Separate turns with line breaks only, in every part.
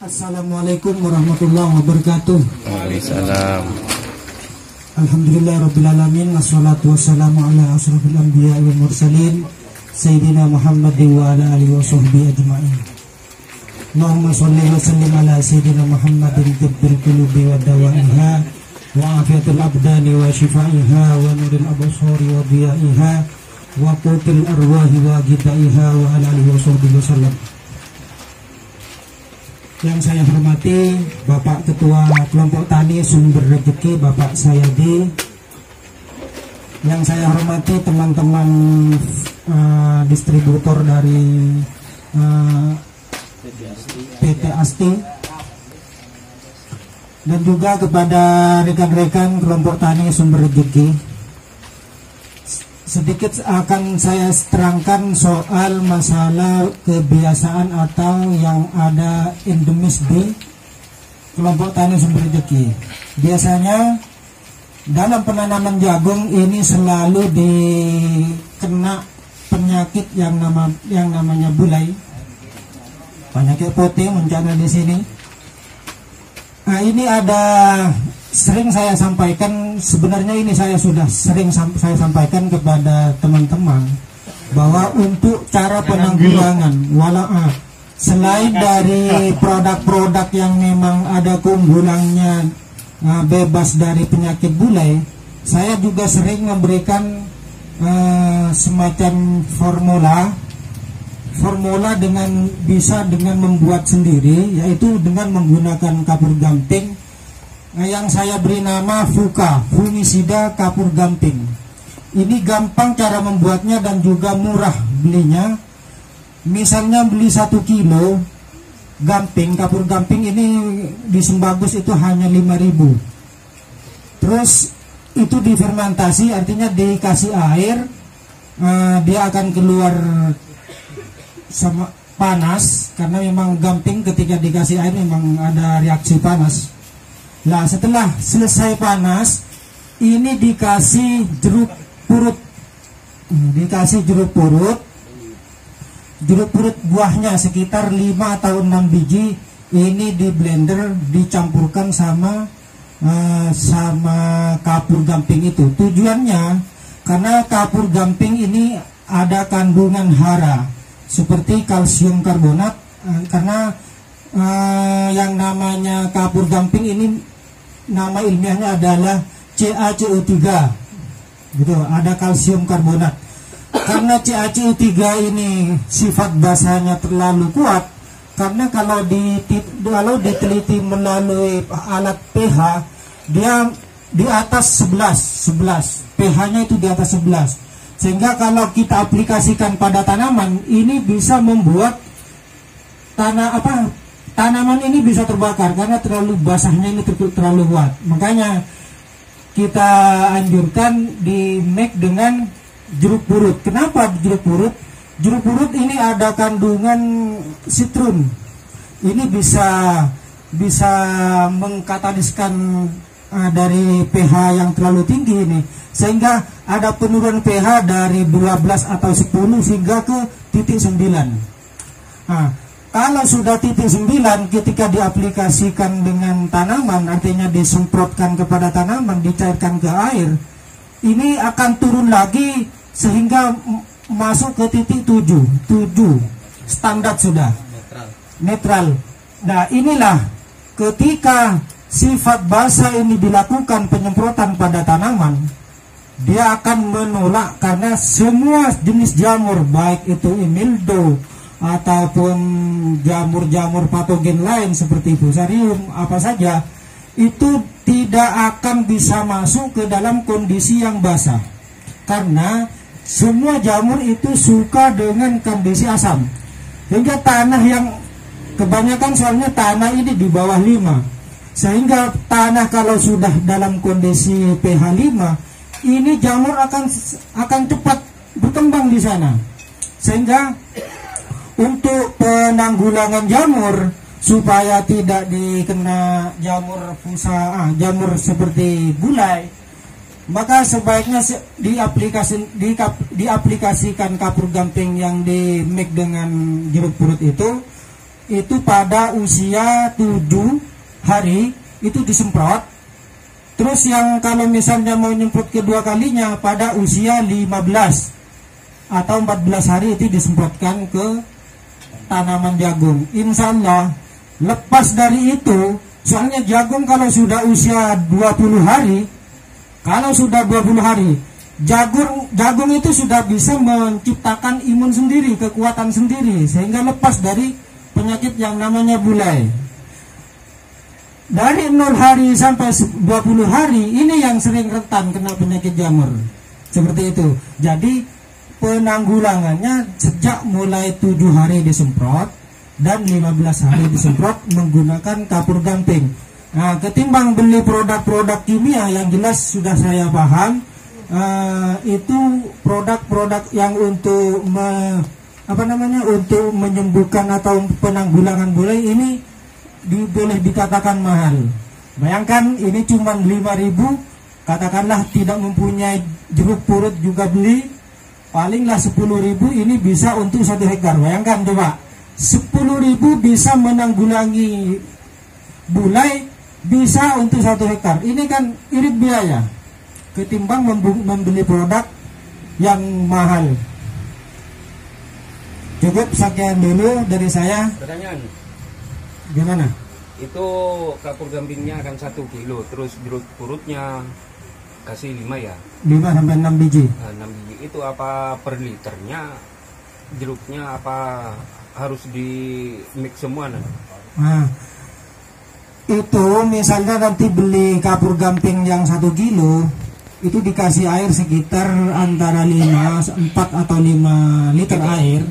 Assalamualaikum warahmatullahi wabarakatuh.
Waalaikumsalam.
Alhamdulillahirrabbilalamin. Wassalatu wassalamu ala asrafil anbiya wal mursalin Sayyidina Muhammadin wa ala alihi wa sahbihi ajma'in. Allahumma salli wa sallim ala Sayyidina Muhammadin tibbil qulubi wa dawaiha wa afiatul abdani wa shifaiha wa nuril absari wa diyaiha wa qutil arwahi wa gidaiha wa ala alihi wa sahbihi wasallam. Yang saya hormati Bapak Ketua Kelompok Tani Sumber Rezeki Bapak Sayadi. Yang saya hormati teman-teman distributor dari PT Asti. Dan juga kepada rekan-rekan Kelompok Tani Sumber Rezeki. Sedikit akan saya terangkan soal masalah kebiasaan atau yang ada endemis di Kelompok Tani Sumber Rezeki. Biasanya dalam penanaman jagung ini selalu dikena penyakit yang namanya bulai, penyakit putih bencana di sini. Nah, ini ada sering saya sampaikan, sebenarnya ini saya sudah sering saya sampaikan kepada teman-teman bahwa untuk cara penanggulangan selain dari produk-produk yang memang ada keunggulannya bebas dari penyakit bulai, saya juga sering memberikan semacam formula dengan membuat sendiri, yaitu dengan menggunakan kapur gamping yang saya beri nama FUKA, fungisida kapur gamping. Ini gampang cara membuatnya dan juga murah belinya. Misalnya beli 1 kilo gamping, kapur gamping ini di Sembagus itu hanya 5.000. Terus itu difermentasi, artinya dikasih air, dia akan keluar sama panas, karena memang gamping ketika dikasih air memang ada reaksi panas. Nah, setelah selesai panas, ini dikasih jeruk purut. Jeruk purut buahnya sekitar 5 atau 6 biji. Ini di blender dicampurkan sama kapur gamping itu. Tujuannya karena kapur gamping ini ada kandungan hara seperti kalsium karbonat, karena yang namanya kapur gamping ini nama ilmiahnya adalah CaCO3 gitu, ada kalsium karbonat. Karena CaCO3 ini sifat basanya terlalu kuat, karena kalau diteliti melalui alat pH, dia di atas 11 pH-nya itu di atas 11, sehingga kalau kita aplikasikan pada tanaman ini bisa membuat tanaman ini bisa terbakar karena terlalu basahnya, ini terlalu kuat. Makanya kita anjurkan di make dengan jeruk purut. Kenapa jeruk purut? Jeruk purut ini ada kandungan sitrum. Ini bisa mengkataliskan dari pH yang terlalu tinggi ini, sehingga ada penurunan pH dari 12 atau 10 hingga ke titik 9. Nah, kalau sudah titik 9, ketika diaplikasikan dengan tanaman, artinya disemprotkan kepada tanaman, dicairkan ke air, ini akan turun lagi sehingga masuk ke titik 7 standar sudah netral. Nah, inilah ketika sifat basah ini dilakukan penyemprotan pada tanaman, dia akan menolak, karena semua jenis jamur, baik itu mildew ataupun jamur-jamur patogen lain seperti fusarium, apa saja, itu tidak akan bisa masuk ke dalam kondisi yang basah, karena semua jamur itu suka dengan kondisi asam. Hingga tanah yang kebanyakan, soalnya tanah ini di bawah 5, sehingga tanah kalau sudah dalam kondisi pH 5, ini jamur akan cepat berkembang di sana. Sehingga untuk penanggulangan jamur supaya tidak dikena jamur jamur seperti gulai, maka sebaiknya diaplikasikan kapur gamping yang di mix dengan jeruk purut itu itu pada usia 7 hari itu disemprot. Terus yang kalau misalnya mau nyemprot kedua kalinya pada usia 15 atau 14 hari itu disemprotkan ke tanaman jagung. Insya Allah lepas dari itu, soalnya jagung kalau sudah usia 20 hari, jagung itu sudah bisa menciptakan imun sendiri, kekuatan sendiri, sehingga lepas dari penyakit yang namanya bulai. Dari 0 hari sampai 20 hari ini yang sering rentan kena penyakit jamur. Seperti itu. Jadi penanggulangannya sejak mulai 7 hari disemprot dan 15 hari disemprot menggunakan kapur gamping. Nah, ketimbang beli produk-produk kimia yang jelas sudah saya paham, itu produk-produk yang untuk untuk menyembuhkan atau penanggulangan bulai ini boleh dikatakan mahal. Bayangkan ini cuma 5.000, katakanlah tidak mempunyai jeruk purut juga beli, palinglah 10.000, ini bisa untuk 1 hektar. Bayangkan coba, 10.000 bisa menanggulangi bulai, bisa untuk 1 hektar. Ini kan irit biaya ketimbang membeli produk yang mahal. Cukup sekian dulu dari saya.
Pertanyaan,
gimana?
itu kapur gampingnya akan 1 kilo, terus jeruk purutnya kasih 5 ya?
5 sampai 6 biji.
6 biji. Itu apa per liternya? Jeruknya apa harus di mix semua?
Nah, itu misalnya nanti beli kapur gamping yang 1 kilo, itu dikasih air sekitar antara 4 atau 5 liter air,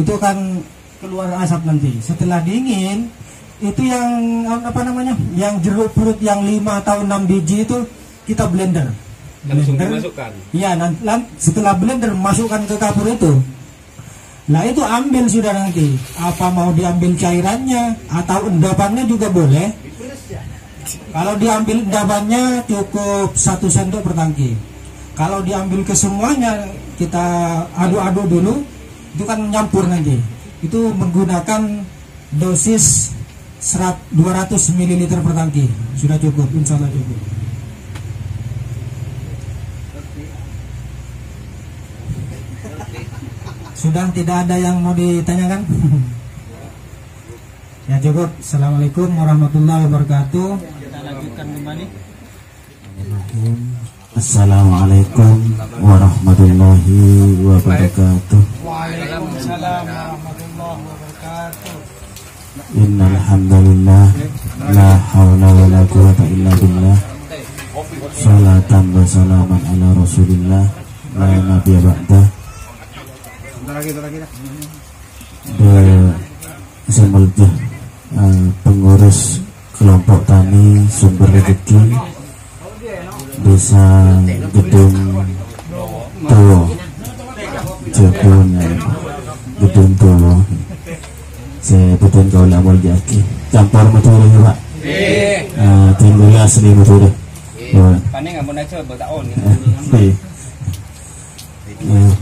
itu akan keluar asap nanti. Setelah dingin, itu yang yang jeruk purut yang 5 atau 6 biji itu kita blender.
Langsung dimasukkan?
Iya, setelah blender masukkan ke kapur itu. Nah itu ambil sudah nanti. Apa mau diambil cairannya atau endapannya juga boleh. Kalau diambil endapannya cukup 1 sendok per tangki. Kalau diambil kesemuanya kita aduk-aduk dulu, itu kan nyampur nanti. Itu menggunakan dosis 200 ml per tangki. Sudah cukup, insya Allah cukup. Sudah tidak ada yang mau ditanyakan? Ya cukup. Assalamualaikum warahmatullahi wabarakatuh.
Kita lanjutkan kembali.
Assalamualaikum warahmatullahi wabarakatuh.
Waalaikumsalam warahmatullahi wabarakatuh.
Innal hamdalillah la haula wala quwwata illa billah. Shalatan wa salaman ala Rasulillah la nabiyya ba'dah. Semuanya pengurus kelompok tani sumber rezeki desa Gedung Towo, Gedung Towo. Saya betul kau nak boleh jadi campur betul ya Pak. Tinggal asli betul.
Panen nggak mau naik bertahun.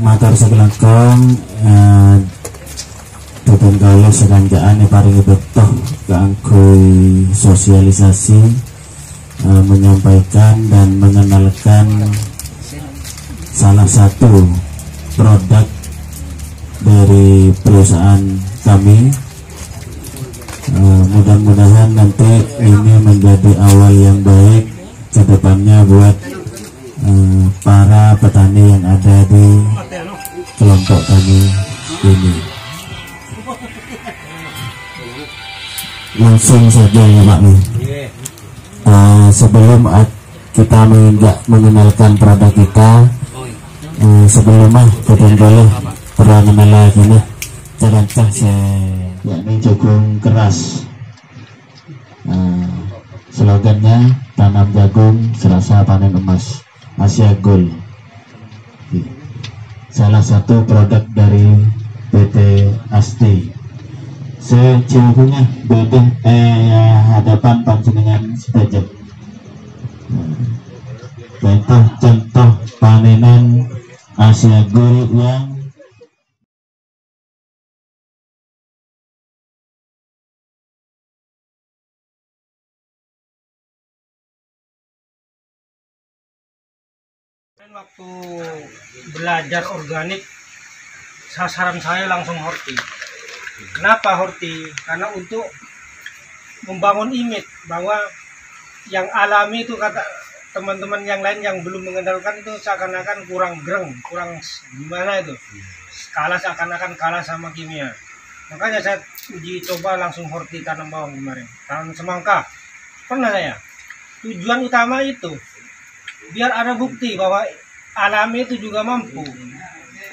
Matar sebelakang betul kalau seranjaan paling betul keangkui sosialisasi, menyampaikan dan mengenalkan salah satu produk dari perusahaan kami. Mudah-mudahan nanti ini menjadi awal yang baik ke depannya buat para petani yang ada di kelompok kami ini. Langsung saja ya Pak nih. Sebelum kita mengenalkan produk kita, sebelumnya kita boleh perkenalkan lagi nih cara yakni jagung keras. Slogannya tanam jagung serasa panen emas, Asia Gold. Salah satu produk dari PT Asti. Sejauhnya beda hadapan panjenengan sedajem. Contoh panenan Asia Gold yang
waktu belajar organik, sasaran saya langsung horti. Kenapa horti? Karena untuk membangun image bahwa yang alami itu, kata teman-teman yang lain yang belum mengenalkan itu seakan-akan kurang gereng, kurang gimana itu, seakan-akan kalah sama kimia. Makanya saya uji coba langsung horti tanam bawang kemarin, tanam semangka. Pernah saya. Tujuan utama itu biar ada bukti bahwa alami itu juga mampu.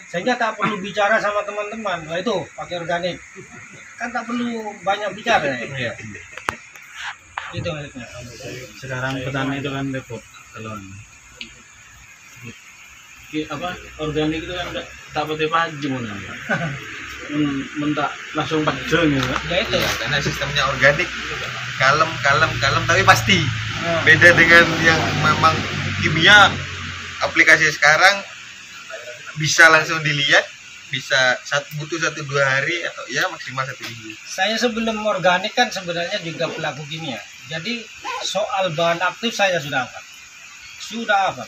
Sehingga tak perlu bicara sama teman-teman, wah itu pakai organik. Kan tak perlu banyak bicara. Ya. Itu maksudnya.
Sekarang petani itu kan repot kalau apa organik itu kan tak pakai paju mana. Mentak langsung pajeng ya.
Ya itu.
Ya, karena sistemnya organik, kalem tapi pasti. Beda dengan yang memang kimia, aplikasi sekarang bisa langsung dilihat, bisa butuh 1-2 hari atau ya maksimal 1 minggu.
Saya sebelum organik kan sebenarnya juga pelaku kimia. Jadi soal bahan aktif saya sudah hafal.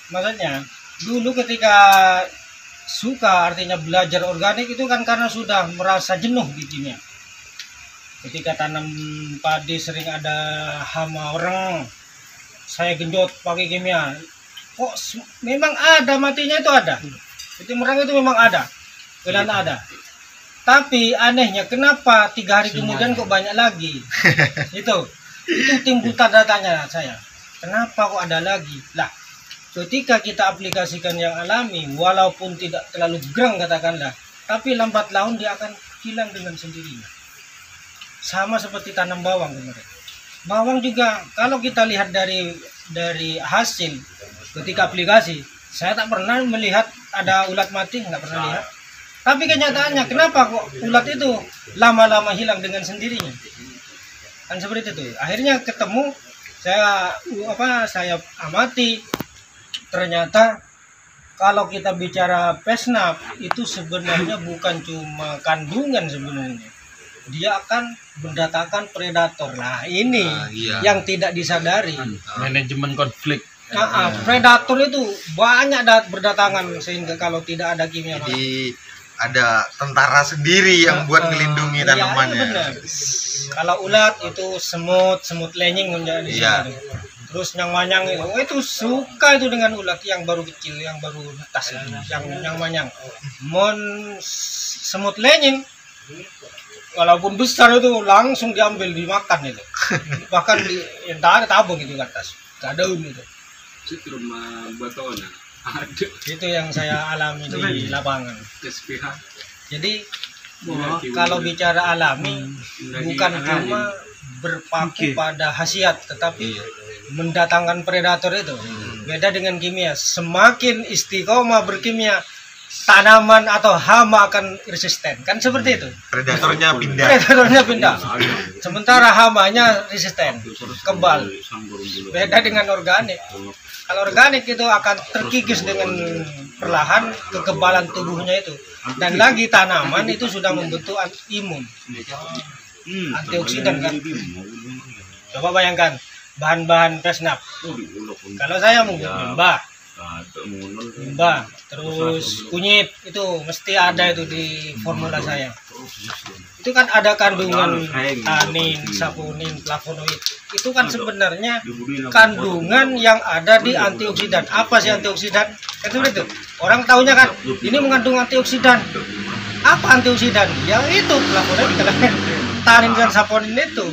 Maksudnya dulu ketika suka, artinya belajar organik itu kan karena sudah merasa jenuh di kimia. Ketika tanam padi sering ada hama orang, saya genjot pakai kimia. Kok memang ada matinya itu ada. Itu merang itu memang ada. Kelihatan ada. Tapi anehnya kenapa 3 hari kemudian kok banyak lagi? Itu timbul tanda tanya saya. Kenapa kok ada lagi? Lah, ketika kita aplikasikan yang alami, walaupun tidak terlalu gerang katakanlah, tapi lambat laun dia akan hilang dengan sendirinya. Sama seperti tanam bawang kemarin. Bawang juga kalau kita lihat dari hasil ketika aplikasi, saya tak pernah melihat ada ulat mati, nggak pernah lihat. Tapi kenyataannya kenapa kok ulat itu lama-lama hilang dengan sendirinya? Kan seperti itu. Akhirnya ketemu, saya amati, ternyata kalau kita bicara pesnap itu sebenarnya bukan cuma kandungan sebenarnya. Dia akan mendatangkan predator. Nah ini yang tidak disadari.
Manajemen konflik.
Predator itu banyak berdatangan sehingga kalau tidak ada kimia.
Jadi ada tentara sendiri yang buat melindungi tanamannya.
Iya, kalau ulat itu semut lenying menjadi Terus yang manyang itu suka itu dengan ulat yang baru kecil, yang baru netas itu, yang manyang. Semut lenying walaupun besar itu langsung diambil dimakan itu. Bahkan entah ada tabung itu ke atas. Tak daun itu.
Itu rumah batona.
Itu yang saya alami di lapangan. Jadi kalau bicara alami bukan cuma berpaku pada khasiat, tetapi mendatangkan predator itu. Beda dengan kimia. Semakin istiqomah berkimia, tanaman atau hama akan resisten. Kan seperti itu.
Predatornya pindah.
Sementara hamanya resisten, kebal. Beda dengan organik. Kalau organik itu akan terkikis dengan perlahan kekebalan tubuhnya itu. Dan lagi tanaman itu sudah membentuk imun, antioksidan kan. Coba bayangkan bahan-bahan pesnap. Kalau saya mungkin limbah, terus kunyit itu mesti ada itu di formula saya. Itu kan ada kandungan tanin, saponin, flavonoid. Itu kan sebenarnya kandungan yang ada di antioksidan. Apa sih antioksidan? Itu orang tahunya kan ini mengandung antioksidan. Apa antioksidan? Ya itu flavonoid, tanin dan saponin itu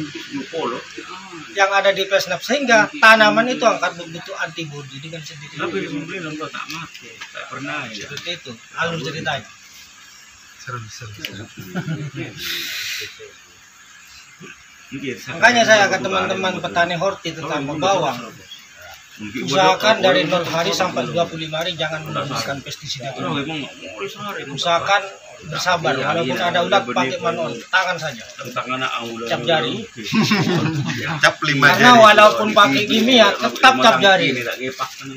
yang ada di pesnap, sehingga tanaman itu akan membentuk antibodi dengan sendiri.
Tapi kemudian enggak tak mati. Tak pernah ya.
Seperti itu alur ceritanya.
Seru.
Makanya saya ke teman-teman petani horti terutama bawang, usahakan dari 0 hari sampai 25 hari jangan menggunakan pestisida. Usahakan bersabar, walaupun ada ulat pakai manual, tangan saja, cap jari.
Cap 5 jari.
Karena walaupun pakai kimia tetap cap jari.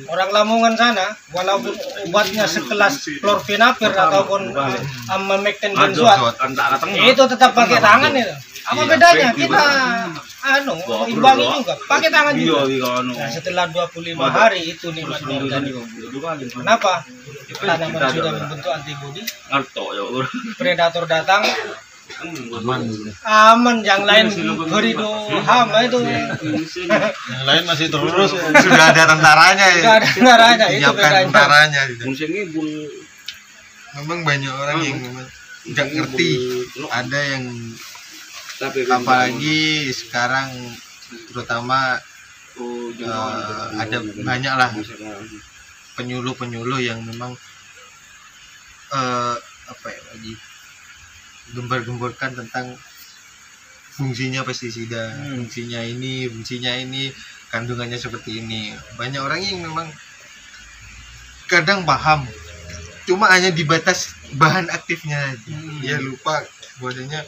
Orang Lamongan sana, walaupun obatnya sekelas klorfinapir ataupun amamektin benzoat, itu tetap pakai tangan itu. Apa bedanya? Kita imbangi juga pakai tangan juga.
Iya,
Nah, setelah 25 hari itu nikmatnya organik. Kenapa? Tanaman sudah membentuk antibodi, predator datang aman, yang lain berido hama itu.
Yang lain masih terus sudah ada tentaranya ya.
Sudah ada tentaranya, itu
Menyiapkan
bedanya.
tentaranya gitu. Memang banyak orang yang memang nggak ngerti. Ada yang apalagi sekarang terutama ada banyak lah penyuluh yang memang apa ya lagi gembar-gemborkan tentang fungsinya pestisida, fungsinya ini, kandungannya seperti ini. Banyak orang yang memang kadang paham, cuma hanya dibatas bahan aktifnya aja. Dia lupa bahwasanya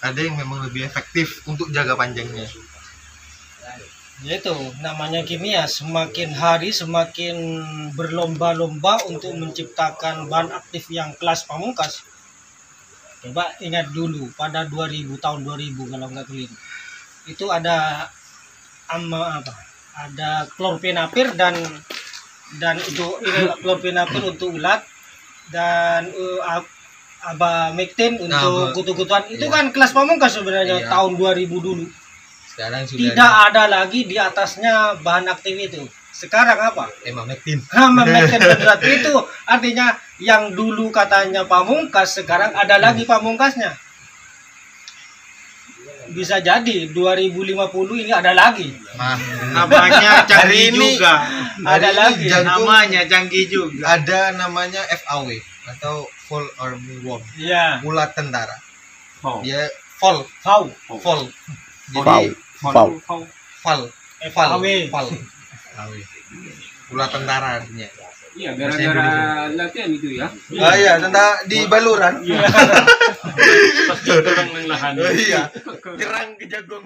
ada yang memang lebih efektif untuk jangka panjangnya.
Yaitu namanya kimia, semakin hari semakin berlomba-lomba untuk menciptakan bahan aktif yang kelas pamungkas. Coba ingat dulu pada 2000 tahun 2000 kalau nggak keliru. Itu ada ada klorphenapir dan itu klorphenapir untuk ulat dan abamectin untuk kutu-kutuan. Itu kan kelas pamungkas sebenarnya tahun 2000 dulu.
Sekarang sudah
Tidak ada lagi di atasnya bahan aktif itu. Sekarang apa?
emamectin.
Emamectin beneran. Itu artinya yang dulu katanya pamungkas, sekarang ada lagi pamungkasnya. Bisa jadi 2050 ini ada lagi.
Namanya canggih
ini
juga.
Ada lagi.
Namanya canggih juga.
Ada namanya FAW atau Fall Armyworm.
Iya.
Ulat tentara.
Oh.
Dia fall. Jadi fall. Ulat tentara artinya.
Iya, gara-gara latihan itu ya.
Ah iya, tentara di baluran.
Pas orang lahan.
Iya. Nyerang ke jagung.